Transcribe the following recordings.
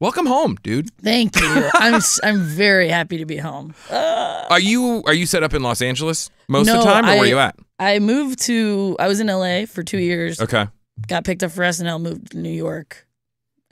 Welcome home, dude. Thank you. I'm very happy to be home. Are you set up in Los Angeles most of the time, or where are you at? I was in LA for 2 years. Okay. Got picked up for SNL, moved to New York.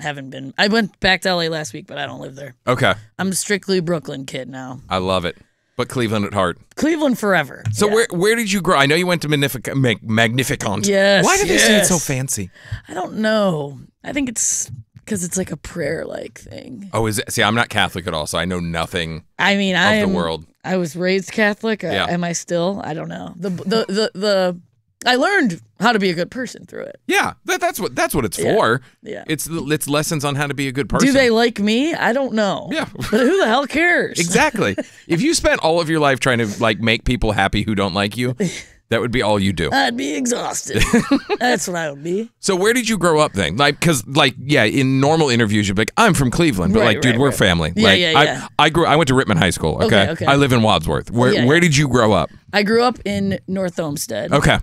I went back to LA last week, but I don't live there. Okay. I'm a strictly Brooklyn kid now. I love it. But Cleveland at heart. Cleveland forever. So where did you grow? I know you went to Magnificent. Yes. Why did they say it so fancy? I don't know. I think it's because it's like a prayer-like thing. Oh, is it? See, I'm not Catholic at all, so I know nothing. I mean, of the world. I was raised Catholic. Yeah. Am I still? I don't know. I learned how to be a good person through it. Yeah, that's what it's for. Yeah. It's lessons on how to be a good person. Do they like me? I don't know. Yeah. But who the hell cares? Exactly. If you spent all of your life trying to make people happy who don't like you, that would be all you do. I'd be exhausted. That's what I would be. So where did you grow up then? Because in normal interviews you'd be like, I'm from Cleveland, but dude, we're family. Yeah. I went to Rittman High School. Okay. I live in Wadsworth. Where did you grow up? I grew up in North Olmsted. Okay.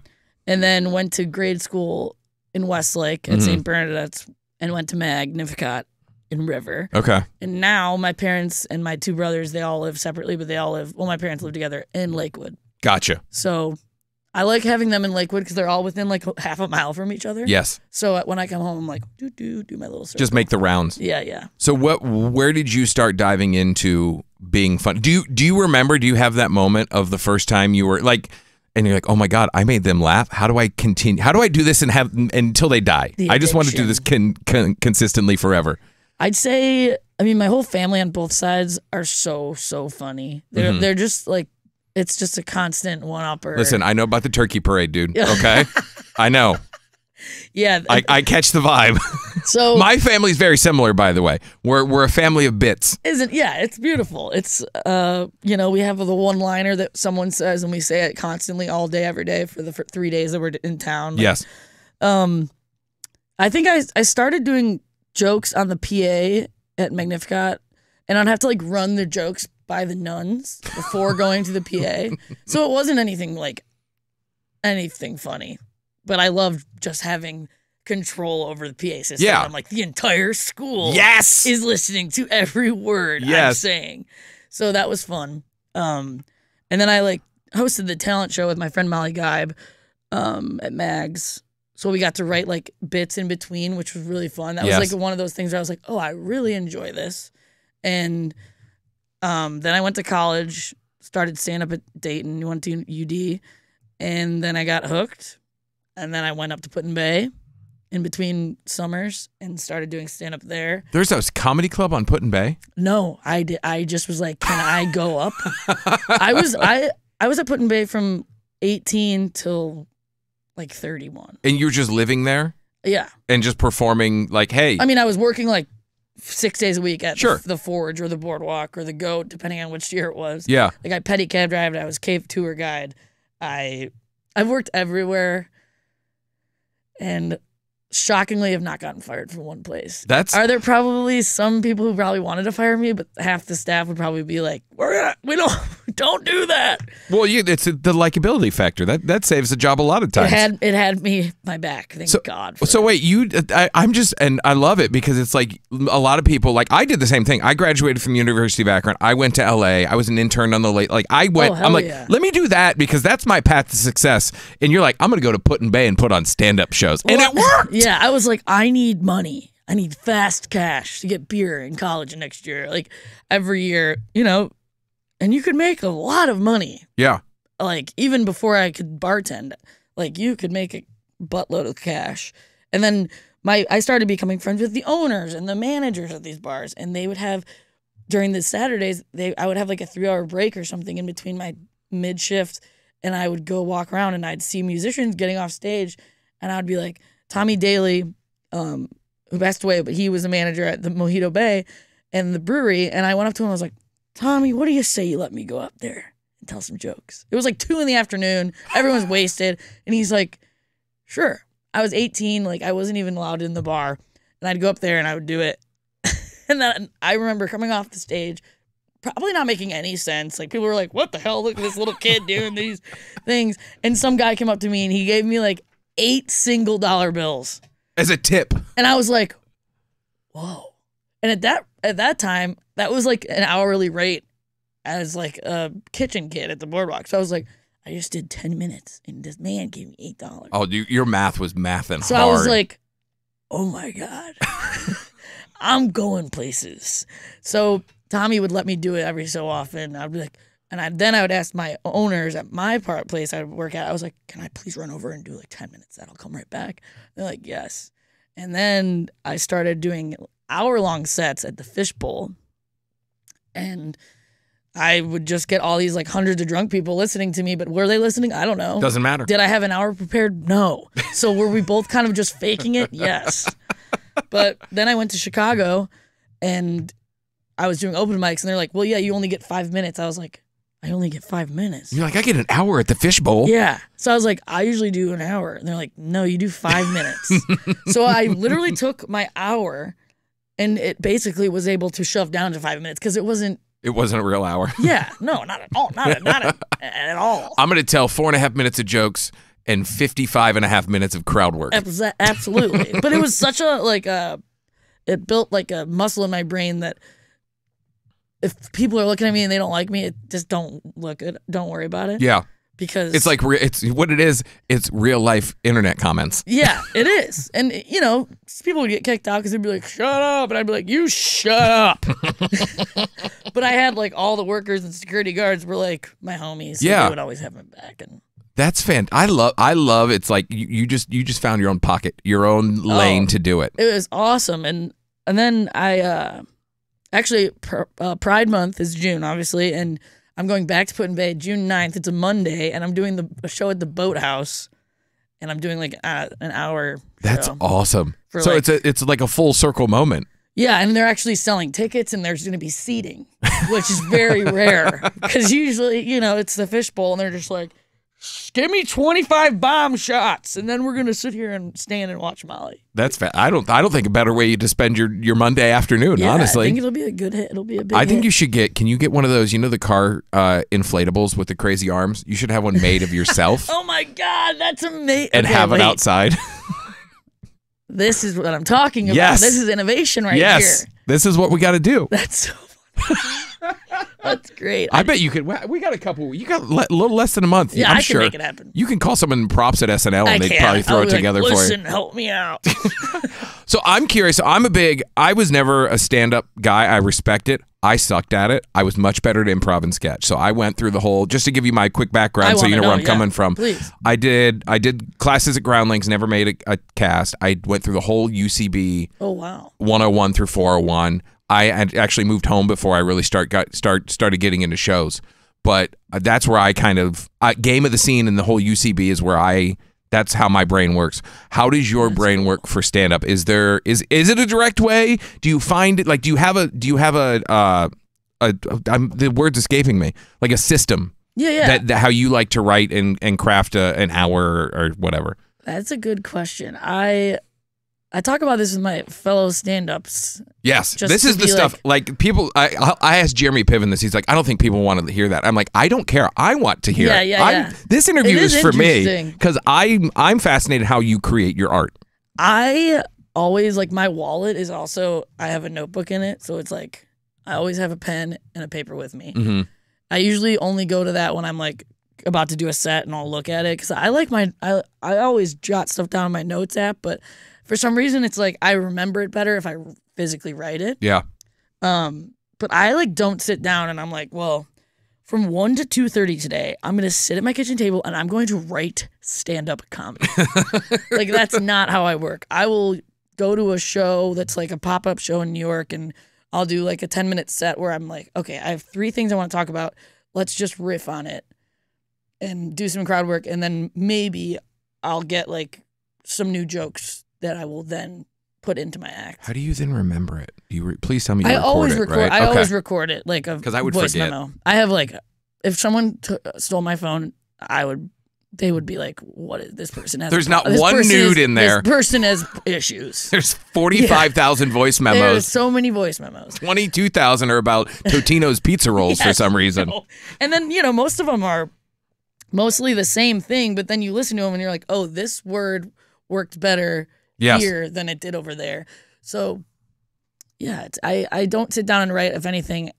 And then went to grade school in Westlake at St. Bernadette's and went to Magnificat in River. Okay. And now my parents and my two brothers, they all live separately, but my parents live together in Lakewood. Gotcha. So I like having them in Lakewood because they're all within like half a mile from each other. Yes. So when I come home, I'm like, do my little circle. Just make the rounds. Yeah. So where did you start diving into being fun? Do you remember, do you have that moment of the first time you were like, and you're like, oh my God, I made them laugh. How do I continue? How do I do this and have until they die? I just want to do this consistently forever. I'd say, my whole family on both sides are so funny. They're just like, it's just a constant one-upper. Listen, I know about the turkey parade, dude. Okay, I know. Yeah, I catch the vibe. So my family's very similar, by the way. We're a family of bits. It's beautiful. It's we have the one-liner that someone says, and we say it constantly all day, every day for the 3 days that we're in town. Yes. I think I started doing jokes on the PA at Magnificat, and I'd have to run the jokes by the nuns before going to the PA. So it wasn't anything funny. But I loved just having control over the PA system. Yeah. I'm like, the entire school is listening to every word I'm saying. So that was fun. And then I hosted the talent show with my friend Molly Kearney at Mags. So we got to write bits in between, which was really fun. That was one of those things where I was like, oh, I really enjoy this. And then I went to college, started stand-up at Dayton, went to UD, and then I got hooked. And then I went up to Put-in-Bay in between summers and started doing stand-up there. There's a comedy club on Put-in-Bay? No, I did. I just was like, can I go up? I was at Put-in-Bay from 18 till 31. And you were just living there? Yeah. And just performing hey. I was working 6 days a week at Sure. the Forge or the Boardwalk or the Goat, depending on which year it was. Yeah. I petty cab driver. I was cave tour guide. I've worked everywhere. And shockingly, have not gotten fired from one place. Are there probably some people who probably wanted to fire me, but half the staff would probably be like, we don't do that. Well, it's the likability factor. That saves the job a lot of times. It had me my back. Thank God. Wait, and I love it because it's a lot of people I did the same thing. I graduated from University of Akron. I went to LA. I was an intern on the late. Let me do that because that's my path to success. And you're like, I'm gonna go to Put-in-Bay and put on stand-up shows, and it worked. Yeah, I was like, I need money. I need fast cash to get beer in college next year. Every year, and you could make a lot of money. Yeah. Even before I could bartend, you could make a buttload of cash. And then I started becoming friends with the owners and the managers of these bars. And they would have, during the Saturdays, I would have a 3-hour break or something in between my mid shift. And I would go walk around and I'd see musicians getting off stage. And I'd be like, Tommy Daly, who passed away, but he was a manager at the Mojito Bay and the brewery. And I went up to him and I was like, Tommy, what do you say you let me go up there and tell some jokes? It was 2 p.m. Everyone's wasted. And he's like, sure. I was 18. I wasn't even allowed in the bar. And I'd go up there and I would do it. And then I remember coming off the stage, probably not making any sense. People were like, what the hell? Look at this little kid doing these things. And some guy came up to me and he gave me 8 single dollar bills as a tip. And I was like, whoa. And at that time, that was like an hourly rate as like a kitchen kid at the boardwalk. So I was like, I just did 10 minutes and this man gave me $8. Oh, your math was mathing so hard. I was like, oh my God, I'm going places. So Tommy would let me do it every so often. I'd be like, then I would ask my owners at my place I would work at. I was like, can I please run over and do like 10 minutes? That'll come right back. They're like, yes. And then I started doing hour-long sets at the Fishbowl. And I would just get all these like hundreds of drunk people listening to me, but were they listening? I don't know. Doesn't matter. Did I have an hour prepared? No. So were we both kind of just faking it? Yes. But then I went to Chicago and I was doing open mics and they're like, well, yeah, you only get 5 minutes. I was like, I only get 5 minutes. You're like, I get an hour at the Fishbowl. Yeah. So I was like, I usually do an hour. And they're like, no, you do 5 minutes. So I literally took my hour and it basically was able to shove down to 5 minutes because it wasn't a real hour. Yeah. No, not at all. Not at all. I'm going to tell 4.5 minutes of jokes and 55.5 minutes of crowd work. Absolutely. But it was such a, it built like a muscle in my brain that if people are looking at me and they don't like me, just don't worry about it. Yeah. Because it's like, it's what it is. It's real life internet comments. Yeah, it is. And, people would get kicked out because they'd be like, shut up. And I'd be like, you shut up. But I had like all the workers and security guards were like my homies. So yeah. They would always have my back. And that's fantastic. I love it's like you just found your own pocket, your own lane to do it. It was awesome. And then I actually Pride Month is June, obviously, and I'm going back to Put in Bay June 9th. It's a Monday, and I'm doing a show at the Boathouse, and I'm doing like an hour. That's awesome. So it's like a full circle moment. Yeah, and they're actually selling tickets, and there's going to be seating, which is very rare because usually, it's the Fishbowl, and they're just like, give me 25 bomb shots, and then we're gonna sit here and stand and watch Molly. That's I don't think a better way to spend your Monday afternoon. Yeah, honestly, I think it'll be a good hit. It'll be a big. I think hit. you should get. Can you get one of those? The car inflatables with the crazy arms. You should have one made of yourself. Oh my God, that's amazing! And have it outside. This is what I'm talking about. Yes. This is innovation right here. This is what we got to do. That's so funny. That's great. I bet you could. We got a couple. You got a little less than a month. Yeah, I'm I sure can make it happen. You can call someone props at SNL and they'd probably throw it together for you. Listen, help me out. So I'm curious. I was never a stand-up guy. I respect it. I sucked at it. I was much better at improv and sketch. So I went through the whole, just to give you my quick background so you know where I'm coming from. Please. I did classes at Groundlings, never made a cast. I went through the whole UCB. Oh, wow. 101 through 401. I had actually moved home before I really started getting into shows. But that's where I kind of, game of the scene and the whole UCB is where that's how my brain works. How does your brain work for stand up? Is it a direct way? Do you find it like do you have a the word's escaping me, like a system? Yeah. That how you like to write and craft an hour or whatever? That's a good question. I talk about this with my fellow stand-ups. Yes, this is the stuff like people. I asked Jeremy Piven this. He's like, I don't think people want to hear that. I'm like, I don't care. I want to hear it. Yeah. This interview is for me because I'm fascinated how you create your art. I always like my wallet is also I have a notebook in it, so it's like I always have a pen and a paper with me. Mm-hmm. I usually only go to that when I'm like about to do a set and I'll look at it because I like I always jot stuff down in my notes app, but for some reason, it's like I remember it better if I physically write it. Yeah. But I like don't sit down and I'm like, well, from 1 to 2:30 today, I'm gonna sit at my kitchen table and I'm going to write stand-up comedy. Like that's not how I work. I will go to a show that's like a pop-up show in New York and I'll do like a 10-minute set where I'm like, okay, I have 3 things I want to talk about. Let's just riff on it and do some crowd work, and then maybe I'll get like some new jokes that I will then put into my act. How do you then remember it? Please tell me you I always record. Right? I always record it like a voice forget. memo. I have like, if someone stole my phone, they would be like, "What is this person has?" There's not one nude in there. This person has issues. There's 45,000 voice memos. There's so many voice memos. 22,000 are about Totino's pizza rolls for some reason. And then most of them are mostly the same thing, but then you listen to them and you're like, "Oh, this word worked better." Here than it did over there. So Yeah, I don't sit down and write. If anything,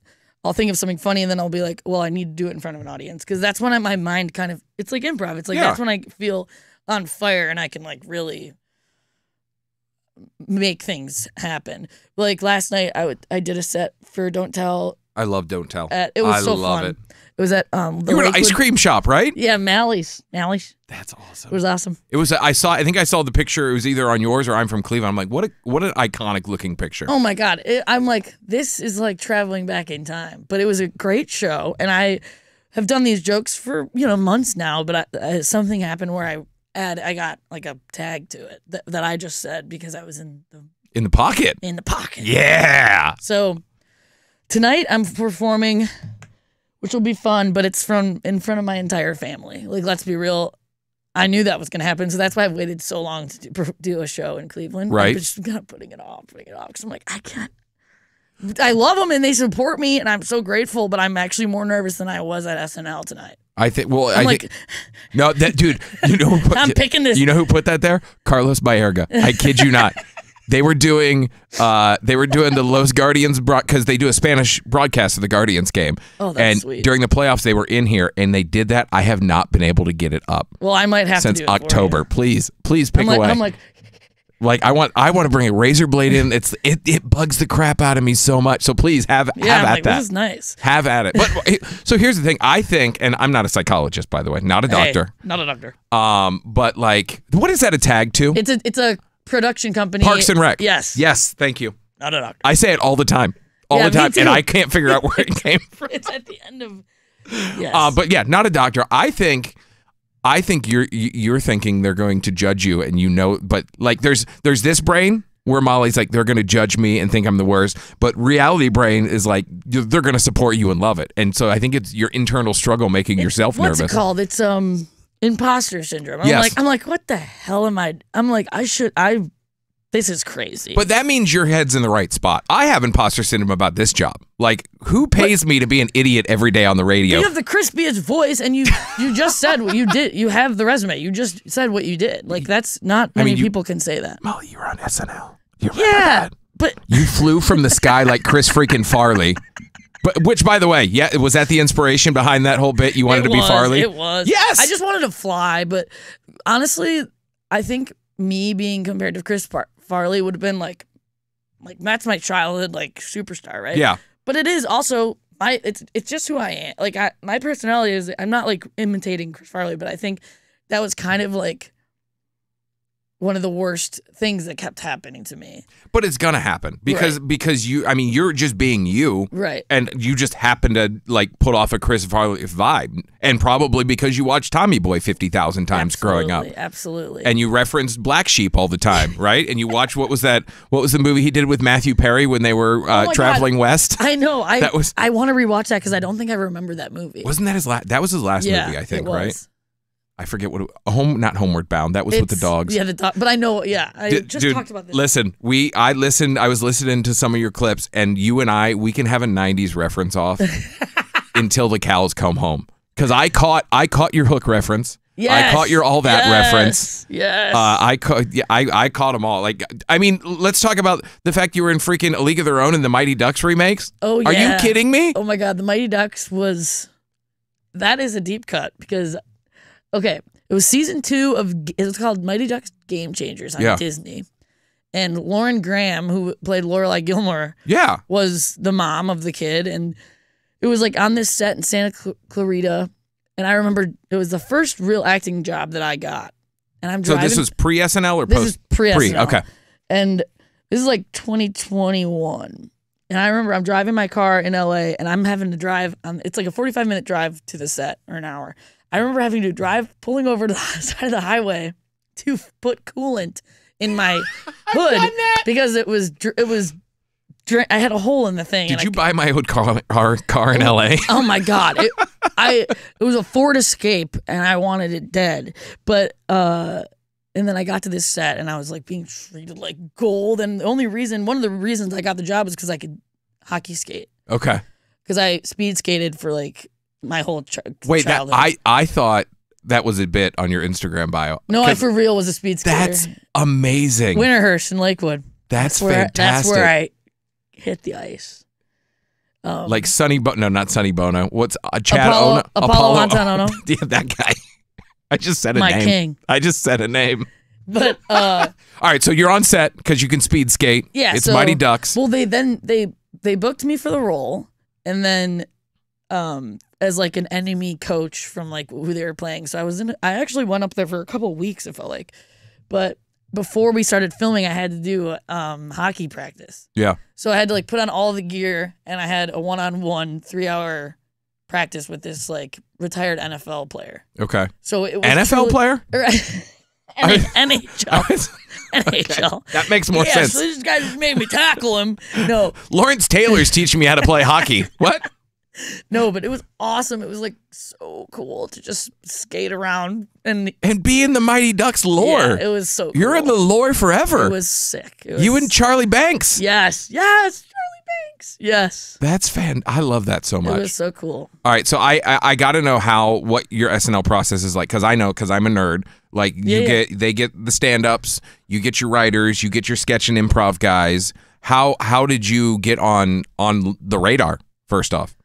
I'll think of something funny and then I'll be like, well, I need to do it in front of an audience, because that's when my mind kind of, it's like improv. It's like that's when I feel on fire and I can like really make things happen. Like last night, I did a set for Don't Tell. I love Don't Tell. It was so fun. It was at you were at an ice cream shop, right? Yeah, Mally's. That's awesome. It was awesome. It was. I think I saw the picture. It was either on yours or I'm from Cleveland. I'm like, what an iconic looking picture. Oh my God! I'm like, this is like traveling back in time. But it was a great show, and I have done these jokes for months now. But something happened where I got like a tag to it that I just said because I was in the pocket. In the pocket. Yeah. So tonight I'm performing, which will be fun, but it's in front of my entire family. Like, let's be real. I knew that was going to happen, so that's why I've waited so long to do a show in Cleveland. Right. I'm just kind of putting it off, because I'm like, I can't. I love them and they support me, and I'm so grateful, but I'm actually more nervous than I was at SNL tonight. I think. Well, no, that dude. I'm picking this. You know who put that there? Carlos Baerga. I kid you not. They were doing the Los Guardians because they do a Spanish broadcast of the Guardians game. Oh, that's sweet. During the playoffs, they were in here and they did that. I have not been able to get it up. Well, I might have since to do it October. Please pick away. I'm like, I want to bring a razor blade in. It bugs the crap out of me so much. So please have at that. This is nice. Have at it. But so here's the thing. I think, and I'm not a psychologist, by the way, not a doctor. Not a doctor. But like, what is that a tag to? It's a production company. Parks and Rec. Yes. Thank you. Not a doctor. I say it all the time. The time, and I can't figure out where it came from. It's at the end of. Yes. But yeah, not a doctor. I think you're thinking they're going to judge you, and but like there's this brain where Molly's like, they're going to judge me and think I'm the worst, but reality brain is like, they're going to support you and love it. And so I think it's your internal struggle making yourself nervous. What's it called? It's imposter syndrome. I'm like, what the hell am I? I'm like, this is crazy. But that means your head's in the right spot. I have imposter syndrome about this job. Like, who pays me to be an idiot every day on the radio? You have the crispiest voice, and you just said what you did. You have the resume. You just said what you did. Like, that's not many people can say that. Molly, you were on SNL. You remember that? But you flew from the sky like Chris freaking Farley. But which, by the way, was that the inspiration behind that whole bit? You wanted to be Farley? It was. Yes. I just wanted to fly, but honestly, I think me being compared to Chris Farley would have been like that's my childhood like superstar, right? Yeah. But it is also it's just who I am. Like my personality is, I'm not like imitating Chris Farley, but I think that was kind of like one of the worst things that kept happening to me. But it's gonna happen because you're just being you, right? And you just happen to like put off a Chris Farley vibe, and probably because you watched Tommy Boy 50,000 times growing up, absolutely. And you referenced Black Sheep all the time, right? And you watch what was the movie he did with Matthew Perry when they were traveling west? I know. I want to rewatch that because I don't think I remember that movie. Wasn't that his last? That was his last movie, I think, right? I forget what not Homeward Bound. That was with the dogs. Yeah, the dog. But I know. Yeah, I just talked about this. Listen, I was listening to some of your clips, and you and we can have a '90s reference off until the cows come home. Because I caught your Hook reference. Yes. I caught your All That reference. Yes. I caught them all. Like, I mean, let's talk about the fact you were in freaking A League of Their Own and the Mighty Ducks remakes. Oh yeah. Are you kidding me? Oh my God, the Mighty Ducks that is a deep cut because. Okay, it was season 2 it was called Mighty Ducks Game Changers on Disney. And Lauren Graham, who played Lorelai Gilmore, was the mom of the kid. And it was like on this set in Santa Clarita. And I remember it was the first real acting job that I got. And I'm driving. So this was pre-SNL or post? This is pre-SNL. Okay. And this is like 2021. And I remember I'm driving my car in LA and I'm having to drive. It's like a 45-minute drive to the set, or an hour. I remember having to pulling over to the side of the highway to put coolant in my hood because it was I had a hole in the thing. Did you buy my old car in LA? Oh my God. It was a Ford Escape and I wanted it dead. But and then I got to this set and I was like being treated like gold. And one of the reasons I got the job was because I could hockey skate. Okay. Because I speed skated for like my whole Wait, childhood. I thought that was a bit on your Instagram bio. No, I for real was a speed skater. That's amazing. Winterhurst in Lakewood. That's fantastic. That's where I hit the ice. Like not Sonny Bono. What's Chad Apollo Antanono? Yeah, that guy. I just said a My name. king. I just said a name. But all right, so you're on set because you can speed skate. Yeah, it's Mighty Ducks. Well, they booked me for the role, and then as like an enemy coach from like who they were playing. So I actually went up there for a couple of weeks, it felt like. But before we started filming, I had to do hockey practice. Yeah. So I had to like put on all the gear, and I had a 1-on-1 3-hour practice with this like retired NFL player. Okay. So it was NFL player? NHL. NHL. Okay. That makes more sense. So this guy just made me tackle him. No. Lawrence Taylor's teaching me how to play hockey. What? No, but it was awesome. It was like so cool to just skate around and be in the Mighty Ducks lore. Yeah, it was so cool. You're in the lore forever. It was sick. You and Charlie Banks. Yes, Charlie Banks. Yes. That's I love that so much. It was so cool. All right, so I got to know what your SNL process is like, because I'm a nerd. Like they get the stand-ups, you get your writers, you get your sketch and improv guys. How did you get on the radar? First off,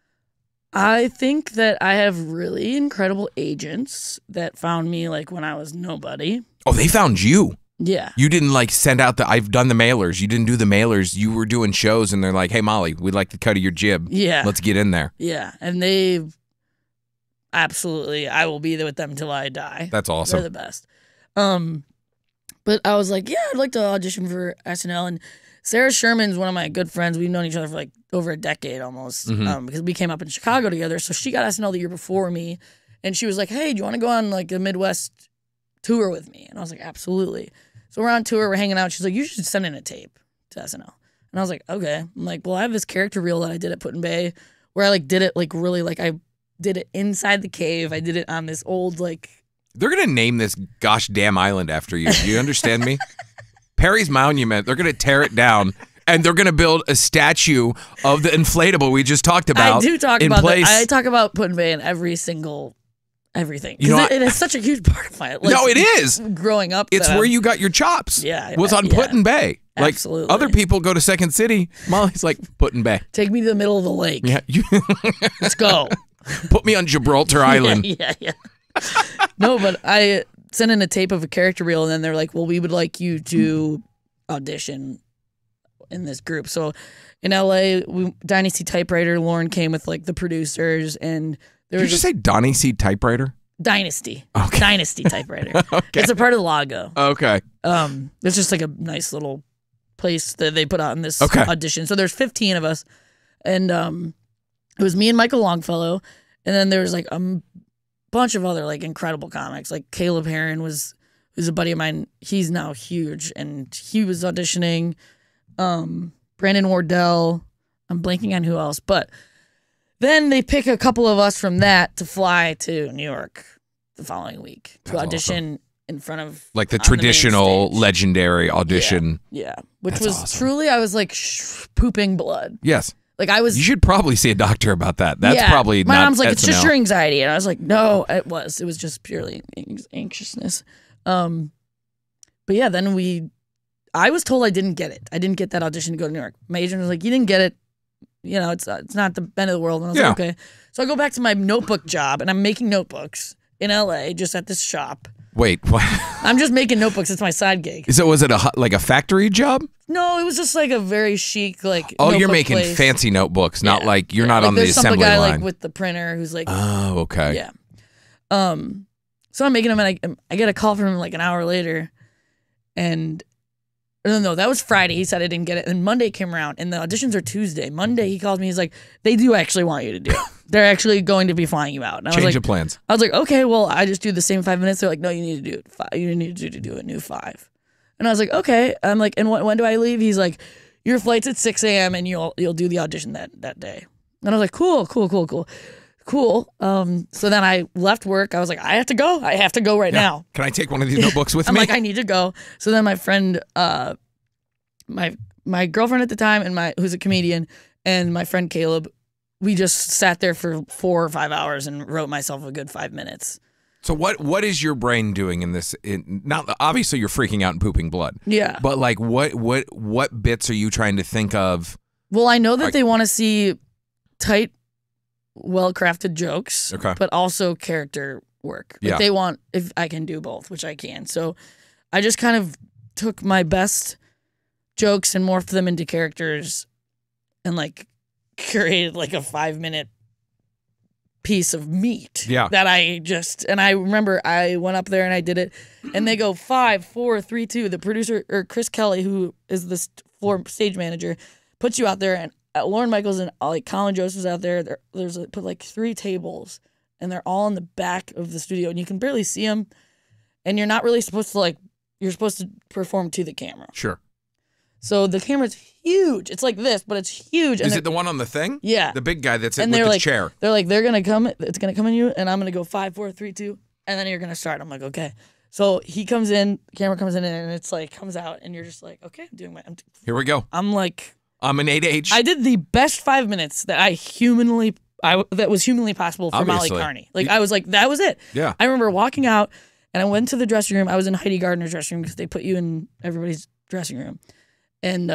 I think that I have really incredible agents that found me like when I was nobody. Oh, they found you. Yeah. You didn't like send out I've done the mailers. You didn't do the mailers. You were doing shows and they're like, "Hey Molly, we'd like the cut of your jib. Yeah. Let's get in there." Yeah. And they absolutely, I will be there with them until I die. That's awesome. They're the best. But I was like, yeah, I'd like to audition for SNL. And Sarah Sherman's one of my good friends. We've known each other for like over a decade almost, because we came up in Chicago together. So she got SNL the year before me, and she was like, "Hey, do you want to go on like a Midwest tour with me?" And I was like, "Absolutely." So we're on tour, we're hanging out. She's like, "You should send in a tape to SNL." And I was like, "Okay." I'm like, "Well, I have this character reel that I did at Put in Bay, where I like did it like really like I did it inside the cave. I did it on this old like." They're gonna name this gosh damn island after you. Do you understand me? Perry's Monument. They're gonna tear it down. And they're going to build a statue of the inflatable we just talked about. I do talk about that. I talk about Put in Bay in every single everything. You know, it is such a huge part of my life. No, it is. Growing up. It's where you got your chops. Yeah. Was on Put in Bay. Like, absolutely. Other people go to Second City. Molly's like, Put in Bay. Take me to the middle of the lake. Yeah. Let's go. Put me on Gibraltar Island. Yeah. No, but I sent in a tape of a character reel, and then they're like, "Well, we would like you to audition in this group." So in LA, Dynasty Typewriter, Lauren came with like the producers, and there was Did you say Donnie C Typewriter? Dynasty. Okay. Dynasty Typewriter. Okay. It's a part of the logo. Okay. It's just like a nice little place that they put out in this audition. So there's 15 of us, and it was me and Michael Longfellow, and then there was like a bunch of other like incredible comics. Like Caleb Herron who's a buddy of mine. He's now huge, and he was auditioning. Brandon Wardell. I'm blanking on who else, but then they pick a couple of us from that to fly to New York the following week to audition in front of like the traditional legendary audition. Yeah. Which was awesome. Truly, I was like pooping blood. Yes. Like I was. You should probably see a doctor about that. That's probably my not mom's like, SNL. It's just your anxiety, and I was like, no, it was just purely anxiousness. But yeah, then I was told I didn't get it. I didn't get that audition to go to New York. My agent was like, "You didn't get it. You know, it's not the end of the world." And I was like, "Okay." So I go back to my notebook job, and I'm making notebooks in LA, just at this shop. Wait, what? I'm just making notebooks. It's my side gig. So was it like a factory job? No, it was just like a very chic like. Oh, you're making place. fancy notebooks, not like you're not like on the assembly guy line. Like with the printer who's like. Oh, okay. Yeah. So I'm making them, and I get a call from him like an hour later, and no, that was Friday. He said I didn't get it, and Monday came around, and the auditions are Tuesday. Monday he calls me. He's like, "They do actually want you to do it. They're actually going to be flying you out." And I was Change like, of plans. I was like, "Okay, well, I just do the same 5 minutes." They're like, "No, you need to do it. You need to do a new 5." And I was like, "Okay." I'm like, "And when do I leave?" He's like, "Your flight's at 6 a.m. and you'll do the audition that day." And I was like, "Cool." So then I left work. I was like, I have to go right now. Can I take one of these notebooks with I'm me? like, I need to go. So then my friend, my girlfriend at the time, and who's a comedian, and my friend Caleb, we just sat there for 4 or 5 hours and wrote myself a good 5 minutes. So what is your brain doing in this? Not obviously you're freaking out and pooping blood. Yeah. But like what bits are you trying to think of Well, I know that they want to see tight, well-crafted jokes, but also character work. Like they want, if I can do both, which I can. So I just kind of took my best jokes and morphed them into characters and like curated like a 5-minute piece of meat that I remember I went up there and I did it, and they go 5, 4, 3, 2. The producer, or Chris Kelly, who is the floor stage manager, puts you out there, and Lorne Michaels and like Colin Joseph's out there. There's put like 3 tables, and they're all in the back of the studio, and you can barely see them, and you're not really supposed to you're supposed to perform to the camera. Sure. So the camera's huge. It's like this, but it's huge. Is it the one on the thing? Yeah. The big guy that's in with the chair. They're like, they're going to come. It's going to come in you, and I'm going to go 5, 4, 3, 2, and then you're going to start. I'm like, okay. So he comes in, the camera comes in, and it's like, comes out, and you're just like, okay, I'm doing here we go. I'm like. I'm an 8H. I did the best 5 minutes that that was humanly possible for Molly Kearney. Like, I was like, that was it. Yeah. I remember walking out, and I went to the dressing room. I was in Heidi Gardner's dressing room because they put you in everybody's dressing room. And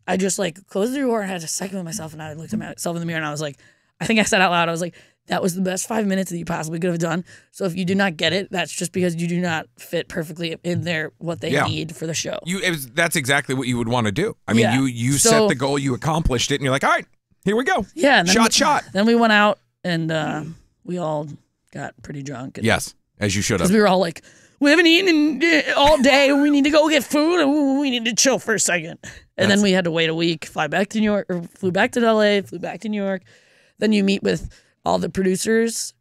I just like closed the door and had a second with myself, and I looked at myself in the mirror, and I was like, I think I said out loud, I was like, that was the best 5 minutes that you possibly could have done. So if you do not get it, that's just because you do not fit perfectly in there what they need for the show. That's exactly what you would want to do. I mean, you set the goal, you accomplished it, and you're like, all right, here we go. Yeah. And shot. Then we went out, and we all got pretty drunk. And, yes, as you should have. Because we were all like, we haven't eaten all day. We need to go get food, and we need to chill for a second. And then we had to wait a week, fly back to New York, or flew back to LA, flew back to New York. Then you meet with all the producers.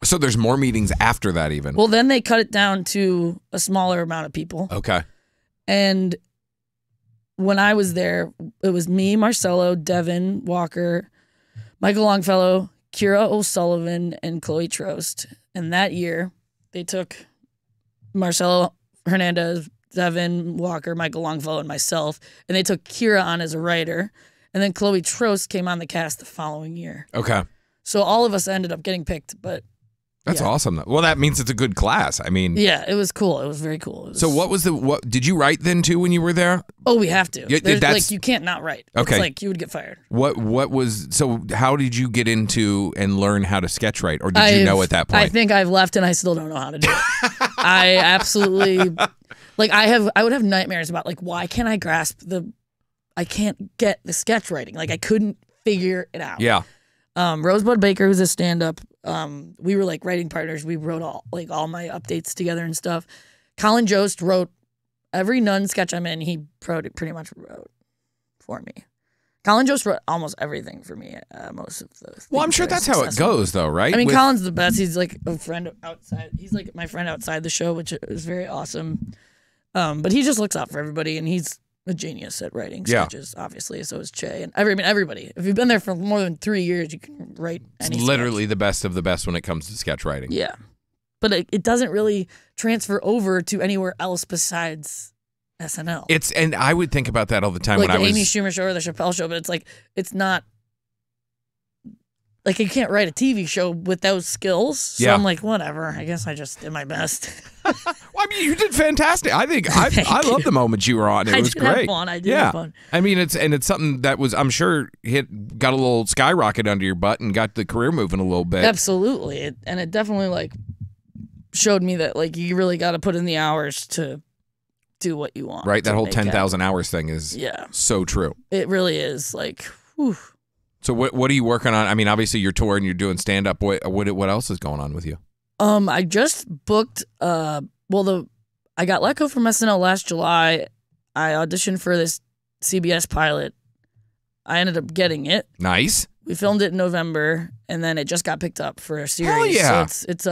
So there's more meetings after that even. Well, then they cut it down to a smaller amount of people. Okay. And when I was there, it was me, Marcello, Devin Walker, Michael Longfellow, Kira O'Sullivan, and Chloe Trost. And that year, they took Marcelo Hernandez, Devin Walker, Michael Longfellow, and myself, and they took Kira on as a writer. And then Chloe Trost came on the cast the following year. Okay. So all of us ended up getting picked, but that's awesome. Well, that means it's a good class. I mean, yeah, it was cool. It was very cool. So what did you write then too when you were there? Oh, we have to. Like you can't not write. Okay. It's like you would get fired. How did you get into and learn how to sketch write, or did you know at that point? I think I've left and I still don't know how to do it. I absolutely I would have nightmares about like, why can't I grasp I can't get the sketch writing. Like I couldn't figure it out. Yeah. Rosebud Baker, who's a stand-up, we were like writing partners. We wrote all my updates together and stuff. Colin Jost wrote every nun sketch I'm in. He pretty much wrote for me. Colin Jost wrote almost everything for me. Most of the. Well, I'm sure that's how it goes, though, right? I mean, Colin's the best. He's like a friend outside. He's like my friend outside the show, which is very awesome. But he just looks out for everybody, and he's a genius at writing sketches, obviously. So is Che, and everybody. If you've been there for more than 3 years, you can write any It's literally the best of the best when it comes to sketch writing. Yeah. But it doesn't really transfer over to anywhere else besides SNL. And I would think about that all the time like when I was Amy Schumer show or the Chappelle show, but it's like it's not like you can't write a TV show with those skills. So I'm like, whatever. I guess I just did my best. Well, I mean, you did fantastic. I think I love the moments you were on. It was great. Have fun. I did have fun. I mean, it's something that was, I'm sure, got a little skyrocket under your butt and got the career moving a little bit. Absolutely, it definitely like showed me that like you really got to put in the hours to do what you want. Right, that whole 10,000 hours thing is so true. It really is like. Whew. So what are you working on? I mean, obviously you're touring, you're doing stand up. What else is going on with you? I just booked. I got let go from SNL last July. I auditioned for this CBS pilot. I ended up getting it. Nice. We filmed it in November, and then it just got picked up for a series. Hell yeah! So it's